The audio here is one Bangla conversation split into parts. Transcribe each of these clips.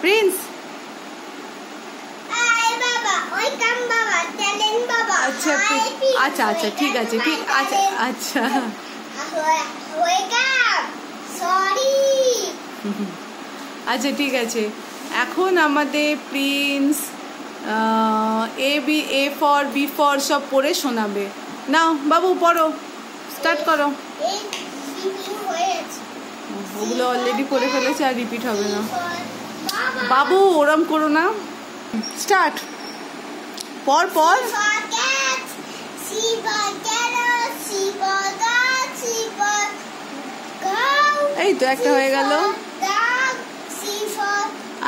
প্রিন্স আচ্ছা আচ্ছা আচ্ছা ঠিক আছে ঠিক আছে আচ্ছা আচ্ছা ঠিক আছে। এখন আমাদের prince A for B for সব পড়ে শোনাবে। নাও বাবু পড়ো, স্টার্ট করো। ওগুলো অলরেডি পড়ে ফেলেছে, আর রিপিট হবে না। বাবু ওরম করো না, স্টার্ট। পর পর এই তো একটা হয়ে গেল।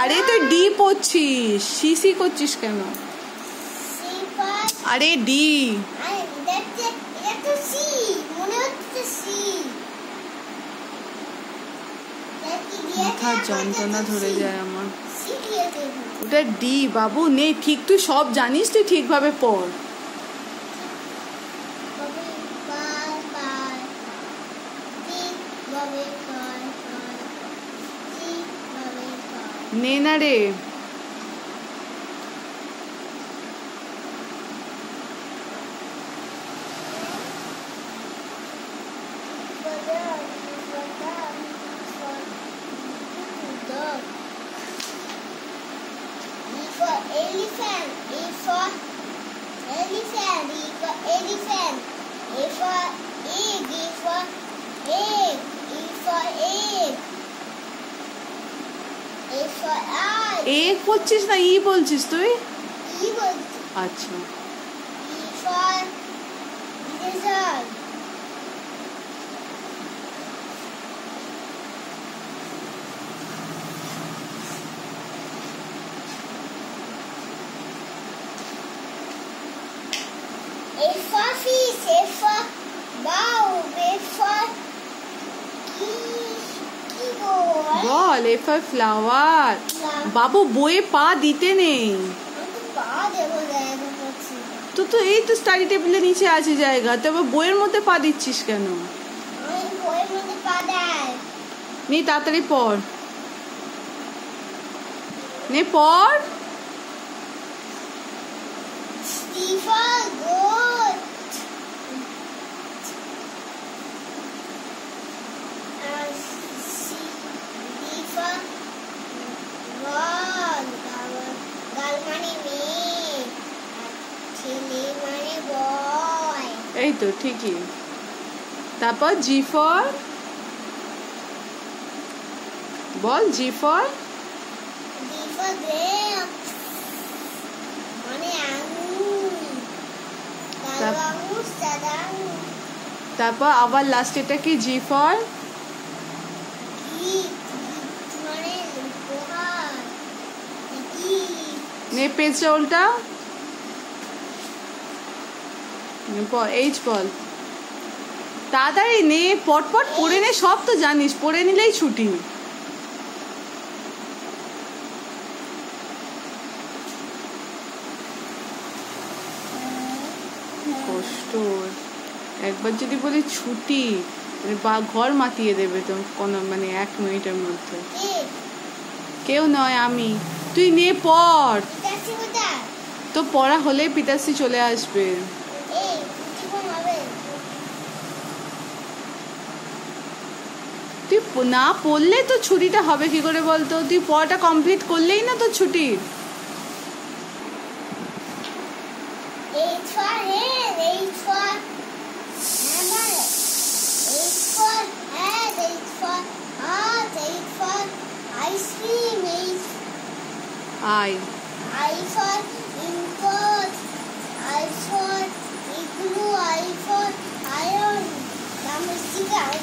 আরে তুই ডি পড়ছিস, সিসি করছিস কেন? আরে ডি, মাথার যন্ত্রণা ধরে যায় আমার। ওটা ডি বাবু, নে ঠিক, তুই সব জানিস, তুই ঠিকভাবে পড়। নে না রে, Elephant, E for elephant, E for elephant, A for egg, E for egg, E for egg, A for eye. এ করছিস না ই বলছিস তুই? E বলছি। আচ্ছা। E for lizard. A for fish, A for bow, A for ball. A for flower. বাবু বইয়ে পা দিতে নেই তো, তো এই তো স্টাডি টেবিলের নিচে আছে জায়গা, তবে বইয়ের মধ্যে পা দিচ্ছিস কেন? নে তাড়াতাড়ি পড়, নে পড়। এই তো ঠিকই। তারপর G for, ball G for. তারপর আবার লাস্ট এটা কি? জি ফর নে, পেজটা উল্টা। এইচ বল, তাড়াতাড়ি নে, পটপট পড়ে নে, সব তো জানিস, পড়ে নিলেই ছুটি। কষ্ট, একবার যদি বলি ছুটি বা ঘর মাতিয়ে দেবে তো কোনো, মানে 1 মিনিটের মধ্যে। কেউ নয়, আমি। তুই নে পড়, তো পড়া হলে পিতাশ্রী চলে আসবে। তুই না পড়লে তো ছুটিটা হবে কি করে বলতো? তুই পড়াটা কমপ্লিট করলেই না তো ছুটি। I for input, I for igloo, I for iron. Number 6.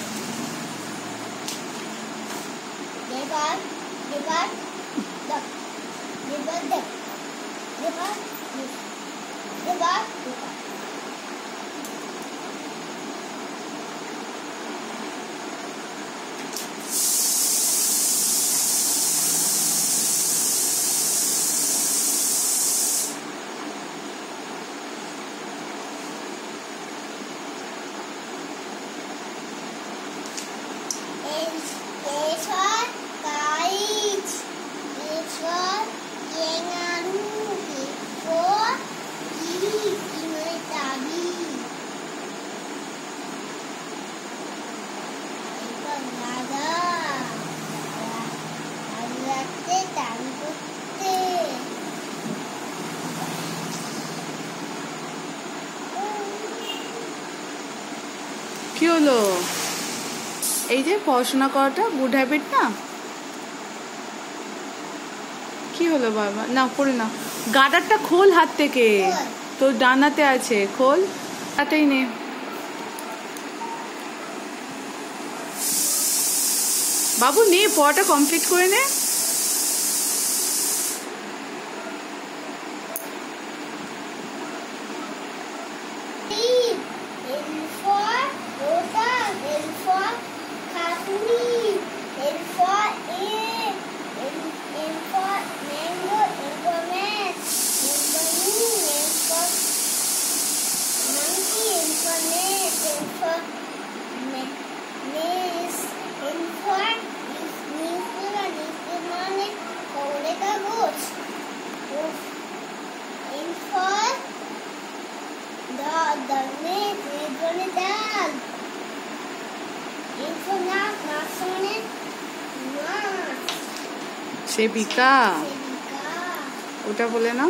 হলো? এই যে পড়াশোনা করাটা গুড হ্যাবিট না? কি হলো বাবা? না পড়ে না, গার্ডারটা খোল হাত থেকে, তোর ডানাতে আছে, খোল তাতেই নে। বাবু নে, পড়াটা কমপ্লিট করে নে। সেবিকা, ওটা বলে না।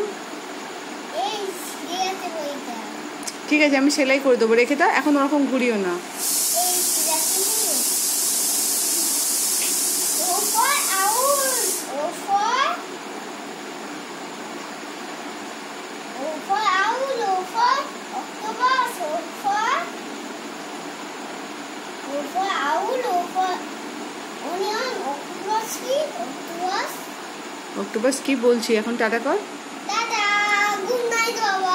ঠিক আছে, আমি সেলাই করে দেবো, রেখে দাও, এখন ওরকম ঘুরিও না। অক্টোপাস কি বলছি এখন? টাটা কর।